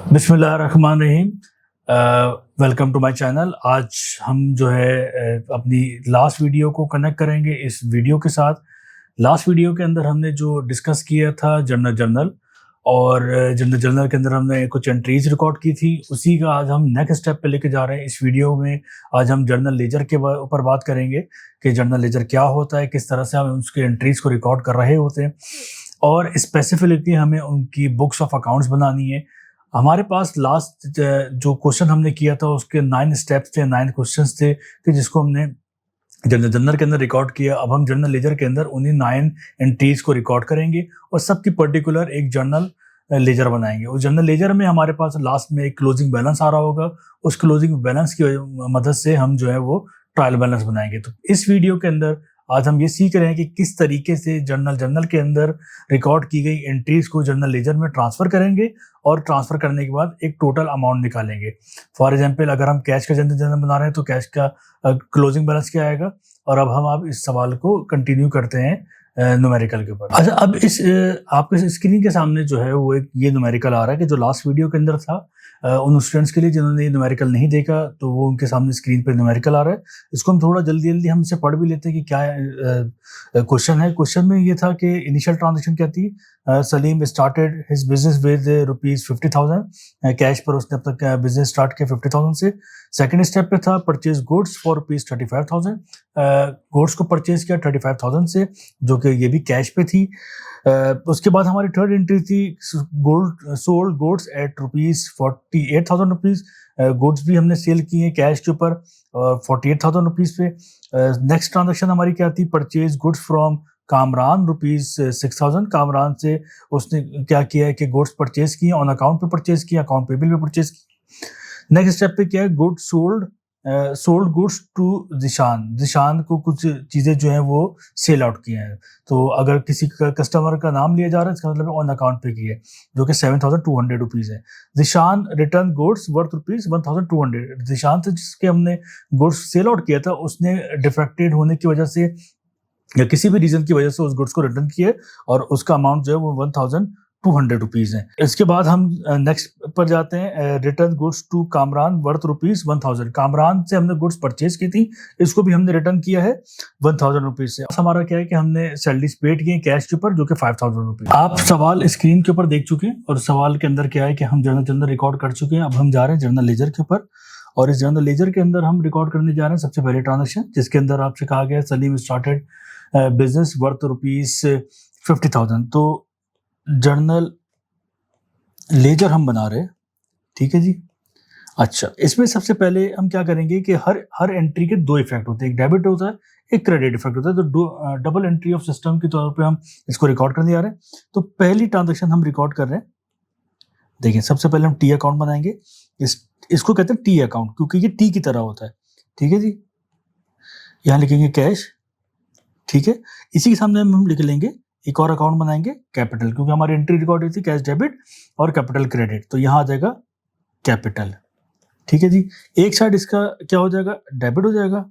बिस्मिल्लाहिर्रहमानिर्रहीम। Welcome to my channel. आज हम जो है अपनी लास्ट वीडियो को कनेक्ट करेंगे इस वीडियो के साथ। लास्ट वीडियो के अंदर हमने जो डिस्कस किया था जर्नल और जर्नल के अंदर हमने कुछ एंट्रीज रिकॉर्ड की थी, उसी का आज हम नेक्स्ट स्टेप पे लेके जा रहे हैं। इस वीडियो में आज हम जर्नल लेजर के ऊपर बात करेंगे कि जर्नल लेजर क्या होता है, किस तरह से हम उसके एंट्रीज को रिकॉर्ड कर रहे होते हैं और स्पेसिफिकली हमें उनकी बुक्स ऑफ अकाउंट्स बनानी है। हमारे पास लास्ट जो क्वेश्चन हमने किया था उसके 9 स्टेप्स थे, 9 क्वेश्चंस थे कि जिसको हमने जर्नल के अंदर रिकॉर्ड किया। अब हम जर्नल लेजर के अंदर उन्हीं 9 एंट्रीज को रिकॉर्ड करेंगे और सबकी पर्टिकुलर एक जर्नल लेजर बनाएंगे। उस जर्नल लेजर में हमारे पास लास्ट में एक क्लोजिंग बैलेंस आ रहा होगा, उस क्लोजिंग बैलेंस की मदद से हम जो है वो ट्रायल बैलेंस बनाएंगे। तो इस वीडियो के अंदर आज हम ये सीख रहे हैं कि किस तरीके से जर्नल के अंदर रिकॉर्ड की गई एंट्रीज को जर्नल लेजर में ट्रांसफर करेंगे और ट्रांसफर करने के बाद एक टोटल अमाउंट निकालेंगे। फॉर एग्जांपल अगर हम कैश का जर्नल बना रहे हैं तो कैश का क्लोजिंग बैलेंस क्या आएगा। और अब हम इस सवाल को कंटिन्यू करते हैं न्यूमेरिकल के ऊपर। अच्छा, अब इस आपके स्क्रीन के सामने जो है वो एक ये न्यूमेरिकल आ रहा है कि जो लास्ट वीडियो के अंदर था। उन स्टूडेंट्स के लिए जिन्होंने ये न्यूमेरिकल नहीं देखा तो वो उनके सामने स्क्रीन पे न्यूमेरिकल आ रहा है। इसको हम थोड़ा जल्दी हम इसे पढ़ भी लेते हैं कि क्या क्वेश्चन है। क्वेश्चन में ये था कि इनिशियल ट्रांजेक्शन क्या थी। Salim started his business with ₹50,000। Cash पर उसने अब तक बिजनेस स्टार्ट किया 50,000 से। सेकंड स्टेप पे था परचेज गुड्स फॉर ₹35,000। गुड्स को परचेज किया 35,000 से, जो कि ये भी कैश पे थी। उसके बाद हमारी थर्ड एंट्री थी gold sold goods at ₹48,000। Goods भी हमने सेल किए हैं कैश के ऊपर ₹48,000 पे। नेक्स्ट ट्रांजेक्शन हमारी क्या थी, purchase goods from Kamran ₹6,000। Kamran से उसने क्या किया है कि गुड्स परचेज किए, ऑन अकाउंट पे परचेज किया, अकाउंट पेबल पे परचेज किया। नेक्स्ट स्टेप पे क्या है, good sold goods to Zeeshan को कुछ चीजें जो है वो सेल आउट किए हैं। तो अगर किसी कस्टमर का नाम लिया जा रहा है इसका मतलब ऑन अकाउंट पे की है, जो कि ₹7,200 है। Zeeshan return goods worth ₹1,200। Zeeshan से जिसके हमने गुड्स सेल आउट किया था उसने डिफेक्टेड होने की वजह से या किसी भी रीजन की वजह से उस गुड्स को रिटर्न किए और उसका अमाउंट जो है वो ₹1,200 है। इसके बाद हम नेक्स्ट पर जाते हैं, return goods to Kamran worth ₹1,000। Kamran से हमने गुड्स परचेज की थी, इसको भी हमने रिटर्न किया है ₹1,000 से। हमारा क्या है कि हमने सैलरीज पेड किए कैश के ऊपर, जो कि ₹5,000। आप सवाल स्क्रीन के ऊपर देख चुके हैं और सवाल के अंदर क्या है कि हम जर्नल रिकॉर्ड कर चुके हैं। अब हम जा रहे हैं जर्नल लेजर के ऊपर और इस जर्नल लेजर के अंदर हम रिकॉर्ड करने जा रहे हैं सबसे पहले ट्रांजेक्शन, जिसके अंदर आपसे कहा गया सलीम स्टार्टेड बिजनेस वर्थ ₹50,000। तो जर्नल लेजर हम बना रहे हैं, ठीक है जी। अच्छा, इसमें सबसे पहले हम क्या करेंगे कि हर एंट्री के 2 इफेक्ट होते हैं, एक डेबिट होता है, एक क्रेडिट इफेक्ट होता है। तो डबल एंट्री ऑफ सिस्टम के तौर पे हम इसको रिकॉर्ड करने जा रहे हैं। तो पहली ट्रांजेक्शन हम रिकॉर्ड कर रहे हैं। देखिए, सबसे पहले हम टी अकाउंट बनाएंगे। इसको कहते हैं टी अकाउंट क्योंकि ये टी की तरह होता है, ठीक है जी। यहाँ लिखेंगे कैश, ठीक है। इसी के सामने हम लिख लेंगे एक और अकाउंट बनाएंगे कैपिटल, क्योंकि हमारी एंट्री रिकॉर्ड हुई थी कैश डेबिट और कैपिटल क्रेडिट। तो यहाँ आ जाएगा कैपिटल, ठीक है जी। एक साइड इसका क्या हो जाएगा, डेबिट हो जाएगा,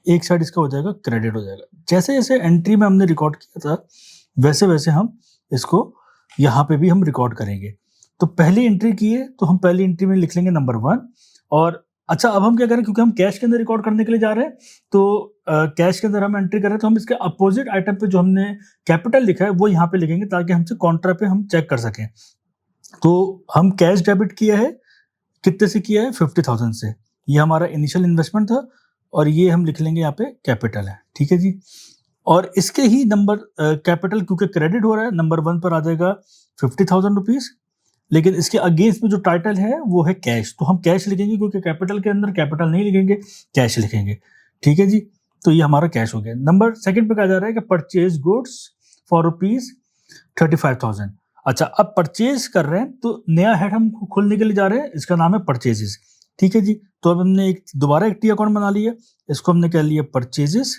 एक साइड इसका हो जाएगा क्रेडिट हो जाएगा। जैसे जैसे एंट्री में हमने रिकॉर्ड किया था वैसे वैसे हम इसको यहाँ पे भी हम रिकॉर्ड करेंगे। तो पहली एंट्री की है तो हम पहली एंट्री में लिख लेंगे नंबर 1। और अच्छा, अब हम क्या करें, क्योंकि हम कैश के अंदर रिकॉर्ड करने के लिए जा रहे हैं तो कैश के अंदर हम एंट्री कर रहे हैं तो हम इसके अपोजिट आइटम पे जो हमने कैपिटल लिखा है वो यहाँ पे लिखेंगे ताकि हमसे काउंटर पे हम चेक कर सकें। तो हम कैश डेबिट किया है, कितने से किया है, 50,000 से। ये हमारा इनिशियल इन्वेस्टमेंट था और ये हम लिख लेंगे यहाँ पे कैपिटल है, ठीक है जी। और इसके ही नंबर कैपिटल क्योंकि क्रेडिट हो रहा है, नंबर 1 पर आ जाएगा ₹50,000, लेकिन इसके अगेंस्ट में जो टाइटल है वो है कैश। तो हम कैश लिखेंगे क्योंकि कैपिटल के अंदर कैपिटल नहीं लिखेंगे, कैश लिखेंगे, ठीक है जी। तो ये हमारा कैश हो गया। नंबर 2 पे कहा जा रहा है कि परचेज गुड्स फॉर ₹35,000। अच्छा, अब परचेज कर रहे हैं तो नया हेड हम खोलने के लिए जा रहे हैं, इसका नाम है परचेजेस, ठीक है जी। तो अब हमने दोबारा एक टी अकाउंट बना लिया, इसको हमने कह लिया परचेजेस,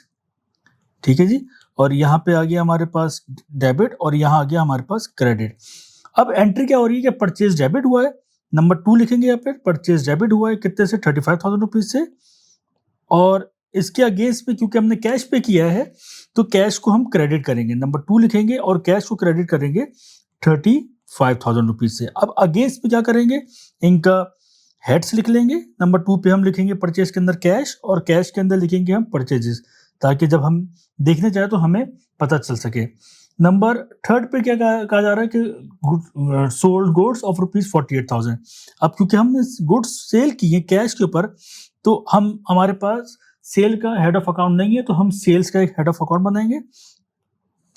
ठीक है जी। और यहाँ पे आ गया हमारे पास डेबिट और यहाँ आ गया हमारे पास क्रेडिट। अब एंट्री क्या हो रही है कि परचेज डेबिट हुआ है, नंबर 2 लिखेंगे यहाँ पे, परचेज डेबिट हुआ है कितने से, ₹35,000 से। और इसके अगेंस्ट में क्योंकि हमने कैश पे किया है तो कैश को हम क्रेडिट करेंगे, नंबर 2 लिखेंगे और कैश को क्रेडिट करेंगे 5,000 रुपीज से। अब अगेंस्ट में क्या करेंगे, इनका हेड्स लिख लेंगे। नंबर 2 पे हम लिखेंगे परचेज के अंदर कैश, और कैश के अंदर लिखेंगे हम परचेजेस, ताकि जब हम देखने जाए तो हमें पता चल सके। नंबर 3 पे क्या कहा जा रहा है कि सोल्ड गुड्स ऑफ रुपीज 48,000। अब क्योंकि हमने गुड्स सेल किए कैश के ऊपर, तो हमारे पास सेल का हेड ऑफ अकाउंट नहीं है, तो हम सेल्स का एक हेड ऑफ अकाउंट बनाएंगे।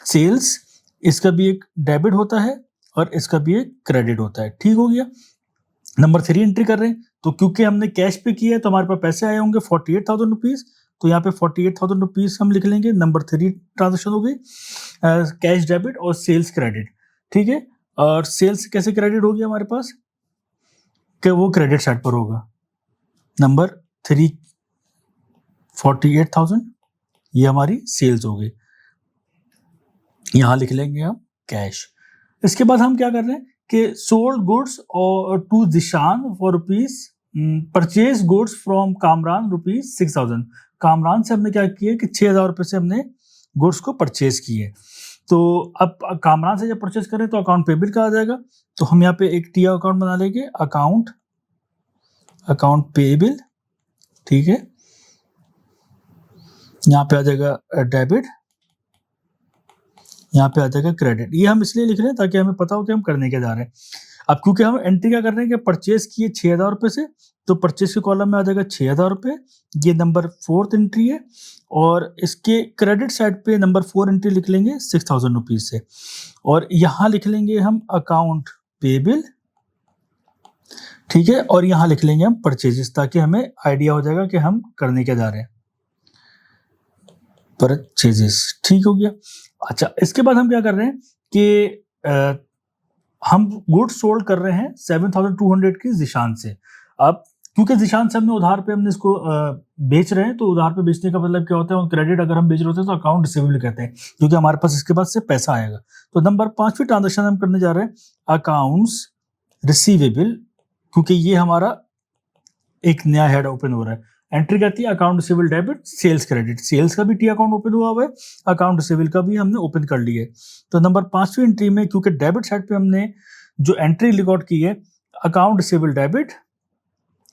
सेल्स, इसका भी एक डेबिट होता है और इसका भी एक क्रेडिट होता है। ठीक हो गया। नंबर 3 एंट्री कर रहे हैं, तो क्योंकि हमने कैश पे किया है तो हमारे पास पैसे आए होंगे 48,000 रुपीज, तो यहाँ पे 48,000 रुपीज हम लिख लेंगे। नंबर 3 ट्रांजेक्शन हो गई कैश डेबिट और सेल्स क्रेडिट। ठीक है, और सेल्स कैसे क्रेडिट होगी हमारे पास, कि वो क्रेडिट साइड पर होगा। नंबर 3 48,000 ये हमारी सेल्स हो गई, यहां लिख लेंगे हम कैश। इसके बाद हम क्या कर रहे हैं कि सोल्ड गुड्स और to Zeeshan for rupees, purchase goods from Kamran rupees 6,000। Kamran से हमने क्या किया कि 6,000 रुपये से हमने गुड्स को परचेज किए। तो अब कामरान से जब परचेज करें तो अकाउंट पेबल का आ जाएगा, तो हम यहाँ पे एक टी अकाउंट बना लेंगे, अकाउंट पेबल। ठीक है, यहाँ पे आ जाएगा डेबिट, यहाँ पे आ जाएगा क्रेडिट। ये हम इसलिए लिख रहे हैं ताकि हमें पता हो कि हम करने क्या जा रहे हैं। अब क्योंकि हम एंट्री क्या कर रहे हैं कि परचेज किए 6,000 रुपये से, तो परचेज के कॉलम में आ जाएगा 6,000 रुपये, ये नंबर 4th एंट्री है। और इसके क्रेडिट साइड पे नंबर 4 एंट्री लिख लेंगे 6,000 रुपीज से, और यहाँ लिख लेंगे हम अकाउंट पेबल। ठीक है, और यहाँ लिख लेंगे हम परचेजेस, ताकि हमें आइडिया हो जाएगा कि हम करने क्या जा रहे हैं, परचेजेस। ठीक हो गया। अच्छा, इसके बाद हम क्या कर रहे हैं कि हम गुड्स सोल्ड कर रहे हैं 7,200 की जिशान से। अब क्योंकि जिशान से हमने उधार पे हमने इसको बेच रहे हैं, तो उधार पे बेचने का मतलब क्या होता है, क्रेडिट अगर हम बेच रहे होते हैं तो अकाउंट रिसीवेबल कहते हैं, क्योंकि हमारे पास इसके बाद से पैसा आएगा। तो नंबर 5वीं ट्रांजेक्शन हम करने जा रहे हैं अकाउंट्स रिसीवेबल, क्योंकि ये हमारा एक नया हेड ओपन हो रहा है। एंट्री कहती है account receivable debit sales credit. Sales का भी टी अकाउंट ओपन हुआ है, अकाउंट रिसीवेबल का भी हमने ओपन कर लिया है। तो नंबर 5वीं एंट्री में क्योंकि डेबिट साइड पे हमने जो एंट्री रिकॉर्ड की है अकाउंट रिसीवेबल डेबिट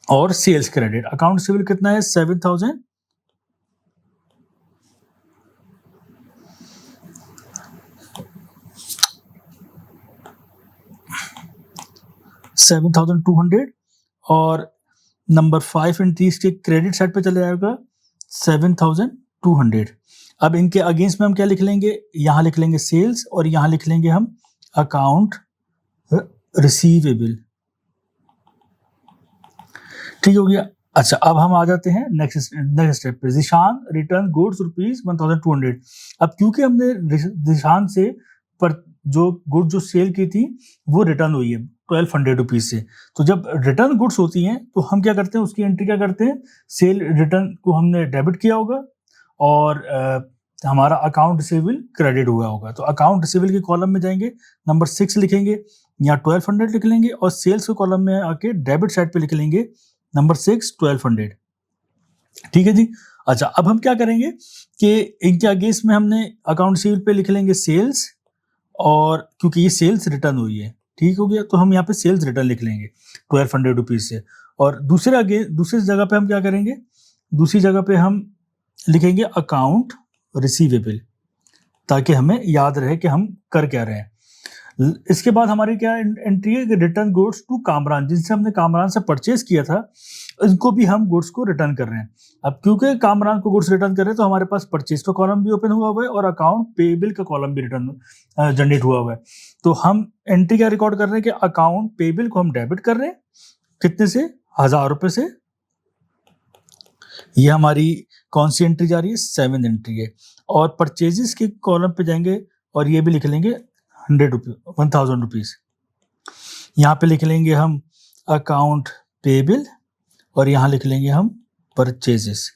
और सेल्स क्रेडिट। अकाउंट रिसीवेबल कितना है 7,000, $7,200, और नंबर 5 एंट्रीज के क्रेडिट साइड पे चले जाएगा 7,200। अब इनके अगेंस्ट में हम क्या लिख लेंगे, यहाँ लिख लेंगे सेल्स, और यहाँ लिख लेंगे हम अकाउंट रिसीवेबल। ठीक हो गया। अच्छा, अब हम आ जाते हैं नेक्स्ट स्टेप पे। Zeeshan return goods rupees 1,200। अब क्योंकि हमने जिशान से पर जो गुड जो सेल की थी वो रिटर्न हुई है 1,200 रुपीज से, तो जब रिटर्न गुड्स होती हैं तो हम क्या करते हैं, उसकी एंट्री क्या करते हैं, सेल रिटर्न को हमने डेबिट किया होगा और हमारा अकाउंट रिसीवेबल क्रेडिट हुआ होगा। तो अकाउंट रिसीवेबल के कॉलम में जाएंगे, नंबर 6 लिखेंगे, यहाँ 1,200 लिख लेंगे, और सेल्स के कॉलम में आके डेबिट साइड पे लिख लेंगे नंबर 6 1,200। ठीक है जी। अच्छा, अब हम क्या करेंगे कि इनके अगेंस्ट में हमने अकाउंट रिसीवेबल पे लिख लेंगे सेल्स, और क्योंकि ये सेल्स रिटर्न हुई है, ठीक हो गया, तो हम यहाँ पे सेल्स रिटर्न लिख लेंगे 1,200 रुपीज से। और दूसरी जगह पे हम क्या करेंगे, दूसरी जगह पे हम लिखेंगे अकाउंट रिसीवेबल, ताकि हमें याद रहे कि हम कर क्या रहे हैं। इसके बाद हमारी क्या एंट्री है कि रिटर्न गुड्स टू कामरान, जिनसे हमने कामरान से परचेज किया था, इनको भी हम गुड्स को रिटर्न कर रहे हैं। अब क्योंकि कामरान को गुड्स रिटर्न कर रहे हैं तो हमारे पास परचेज का कॉलम भी ओपन हुआ हुआ है और अकाउंट पेबल का कॉलम भी रिटर्न जनरेट हुआ हुआ है। तो हम एंट्री क्या रिकॉर्ड कर रहे हैं कि अकाउंट पेबल को हम डेबिट कर रहे हैं, कितने से, 1,000 रुपये से। ये हमारी कौन सी एंट्री जा रही है, 7th एंट्री है। और परचेजेस के कॉलम पे जाएंगे और ये भी लिख लेंगे 1,000 रुपीज। यहाँ पे लिख लेंगे हम अकाउंट पेबल और यहाँ लिख लेंगे हम परचेजेस।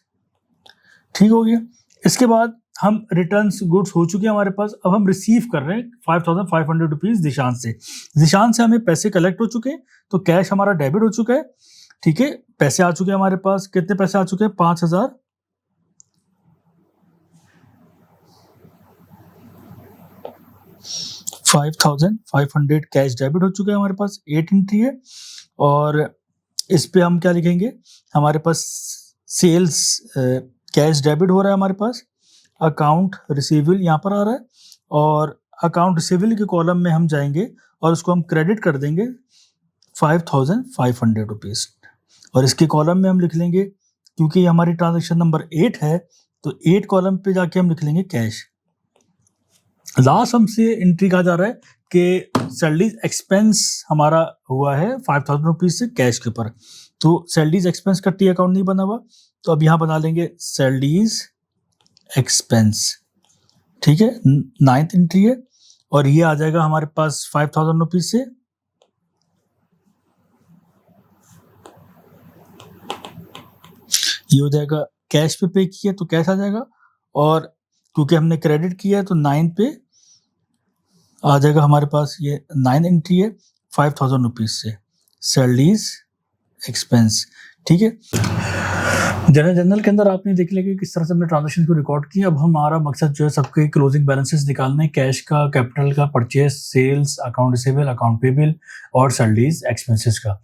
ठीक हो गया। इसके बाद हम रिटर्न्स गुड्स हो चुके हैं हमारे पास। अब हम रिसीव कर रहे हैं 5,500 रुपीज जिशान से। जिशान से हमें पैसे कलेक्ट हो चुके हैं, तो कैश हमारा डेबिट हो चुका है। ठीक है, पैसे आ चुके हैं हमारे पास। कितने पैसे आ चुके हैं, 5,500 कैश डेबिट हो चुका है हमारे पास, 8 एंट्री है। और इस पे हम क्या लिखेंगे, हमारे पास सेल्स कैश डेबिट हो रहा है हमारे पास, अकाउंट रिसीवेबल यहाँ पर आ रहा है, और अकाउंट रिसीवेबल के कॉलम में हम जाएंगे और उसको हम क्रेडिट कर देंगे 5,500 रुपीज़, और इसके कॉलम में हम लिख लेंगे, क्योंकि हमारी ट्रांजैक्शन नंबर 8 है तो 8 कॉलम पे जाके हम लिख लेंगे कैश। लास्ट हमसे एंट्री कहा जा रहा है कि सैलरीज एक्सपेंस हमारा हुआ है 5,000 रुपीज़ से कैश के ऊपर, तो सैलरीज एक्सपेंस का टी अकाउंट नहीं बना हुआ, तो अब यहाँ बना लेंगे सैलरीज एक्सपेंस, ठीक है, 9th एंट्री है, और ये आ जाएगा हमारे पास 5,000 रुपीज़ से। ये हो जाएगा कैश पे किया तो कैश आ जाएगा, और क्योंकि हमने क्रेडिट किया है तो 9 पे आ जाएगा हमारे पास, ये 9 एंट्री है 5,000 रुपीज़ से सैलरीज एक्सपेंस, ठीक है। जनरल के अंदर आपने देख लिया कि किस तरह से हमने ट्रांजैक्शन को रिकॉर्ड किया। अब हमारा मकसद जो है सबके क्लोजिंग बैलेंसेस निकालने, कैश का, कैपिटल का, purchase, sales, account receivable, account payable और सैलरीज एक्सपेंसेस का।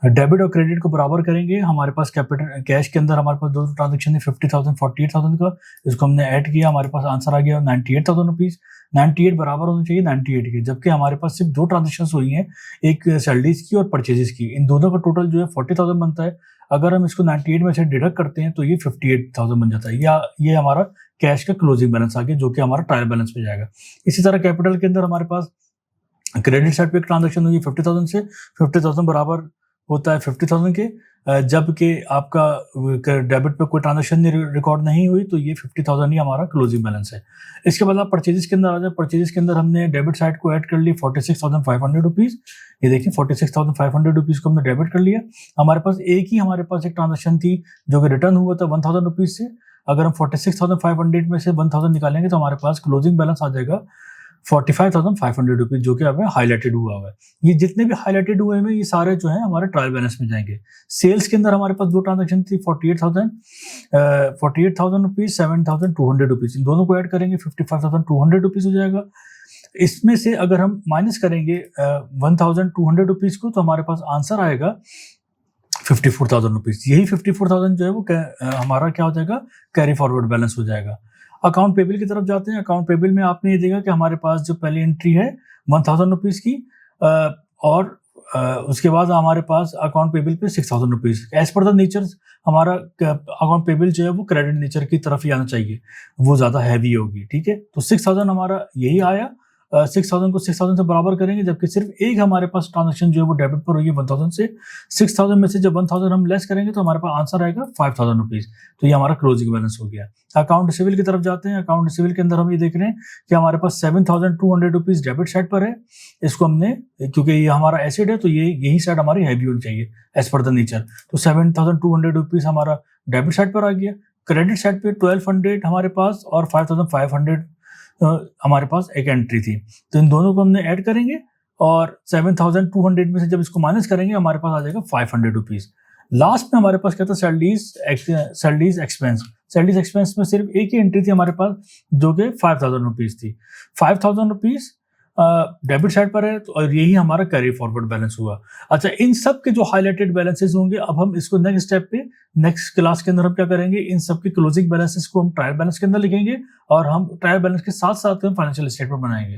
डेबिट और क्रेडिट को बराबर करेंगे। हमारे पास कैपिटल कैश के अंदर हमारे पास दो ट्रांजेक्शन है, 50,000 48,000 का, इसको हमने ऐड किया, हमारे पास आंसर आ गया 98,000 रुपीज़। 98 बराबर होना चाहिए 98 के, जबकि हमारे पास सिर्फ 2 ट्रांजेक्शन हुई हैं, एक सैलरीज की और परचेजेस की, इन दोनों का टोटल जो है 40,000 बनता है। अगर हम इसको 98 में से डिडक्ट करते हैं तो ये 58,000 बन जाता है, या ये हमारा कैश का क्लोजिंग बैलेंस आ गया, जो कि हमारा ट्रायल बैलेंस में जाएगा। इसी तरह कैपिटल के अंदर हमारे पास क्रेडिट साइड पे एक ट्रांजेक्शन हुई 50,000 से, 50,000 बराबर होता है 50,000 के, जबकि आपका डेबिट पे कोई ट्रांजेक्शन रिकॉर्ड नहीं हुई, तो ये 50,000 ही हमारा क्लोजिंग बैलेंस है। इसके बाद आप परचेजेस के अंदर आ जाए। परचेजेस के अंदर हमने डेबिट साइड को ऐड कर ली 46,500 रुपीज़, ये देखिए 46,500 रुपीज़ को हमने डेबिट कर लिया। हमारे पास एक ट्रांजेक्शन थी जो कि रिटर्न हुआ था 1,000 रुपीज़ से। अगर हम 46,500 में से 1,000 निकालेंगे तो हमारे पास क्लोजिंग बैलेंस आ जाएगा 45,500 रुपीज़, जो कि अब हाईलाइटेड हुआ है। ये जितने भी हाईलाइटेड हुए हैं ये सारे जो हैं हमारे ट्रायल बैलेंस में जाएंगे। सेल्स के अंदर हमारे पास 2 ट्रांजेक्शन थी 48,000 रुपीज़, 7,200 रुपीज़, इन दोनों को ऐड करेंगे 55,200 रुपीज़ हो जाएगा। इसमें से अगर हम माइनस करेंगे 1,200 रुपीज़ को, तो हमारे पास आंसर आएगा 54,000 रुपीज़। यही 54,000 जो है वो हमारा क्या हो जाएगा, कैरी फॉरवर्ड बैलेंस हो जाएगा। अकाउंट पेबल की तरफ जाते हैं। अकाउंट पेबल में आपने ये देखा कि हमारे पास जो पहली एंट्री है 1,000 रुपीज़ की, और उसके बाद हमारे पास अकाउंट पेबल पे 6,000 rupees. As per the nature हमारा अकाउंट पेबल जो है वो क्रेडिट नेचर की तरफ ही आना चाहिए, वो ज़्यादा हैवी होगी, ठीक है। तो 6,000 हमारा यही आया। 6,000 को 6,000 से बराबर करेंगे, जबकि सिर्फ एक हमारे पास ट्रांजेक्शन जो है वो डेबिट पर हुई है 1,000 से। 6,000 में से जब 1,000 हम लेस करेंगे तो हमारे पास आंसर आएगा 5,000 रुपीज़, तो ये हमारा क्लोजिंग बैलेंस हो गया। अकाउंट रिसीवेबल की तरफ जाते हैं। अकाउंट रिसीवेबल के अंदर हम ये देख रहे हैं कि हमारे पास 7,200 रुपीज़ डेबिट साइड पर है। इसको हमने, क्योंकि ये हमारा एसिड है तो यही साइड हमारी हैवी होनी चाहिए एज पर द नेचर, तो 7,200 रुपीज़ हमारा डेबिट साइड पर आ गया। क्रेडिट साइड पे 1,200 हमारे पास और 5,500 हमारे पास एक एंट्री थी, तो इन दोनों को हमने ऐड करेंगे, और 7,200 में से जब इसको माइनस करेंगे हमारे पास आ जाएगा 500 रुपीज़। लास्ट में हमारे पास क्या था, सैलरीज एक्सपेंस। सैलरीज एक्सपेंस में सिर्फ एक ही एंट्री थी हमारे पास, जो कि 5,000 रुपीज़ थी। 5,000 रुपीज़ डेबिट साइड पर है, तो और यही हमारा कैरी फॉरवर्ड बैलेंस हुआ। अच्छा, इन सब के जो हाईलाइटेड बैलेंसेस होंगे, अब हम इसको नेक्स्ट स्टेप पे नेक्स्ट क्लास के अंदर हम क्या करेंगे, इन सब के क्लोजिंग बैलेंसेस को हम ट्रायल बैलेंस के अंदर लिखेंगे, और हम ट्रायल बैलेंस के साथ साथ फाइनेंशियल स्टेटमेंट बनाएंगे।